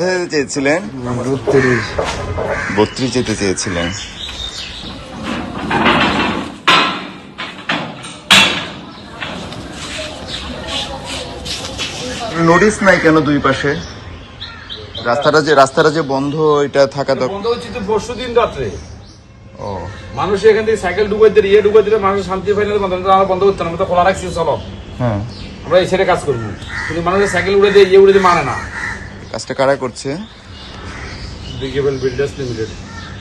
কোথায় যেতে চেয়েছিলেন? 32 যেতে চেয়েছিলেন। নোটিস নাই কেন দুই পাশে? রাস্তাটা যে বন্ধ, এটা থাকা দরকার। বন্ধ হচ্ছে তো পরশুদিন রাত্রে। ও, মানুষ এখান থেকে সাইকেল ঢুকাই দিলে ঢুকাই দিলে মানুষ শান্তি পাই না, বন্ধ হচ্ছে না। আমরা তো খোলা রাখছি, চলো হ্যাঁ, আমরা এই ছেড়ে কাজ করবো, কিন্তু মানুষের সাইকেল উড়ে দিয়ে উড়ে দিয়ে মানে না। কাজটা কারা করছে? ব্রিগেবল বিল্ডার্স লিমিটেড।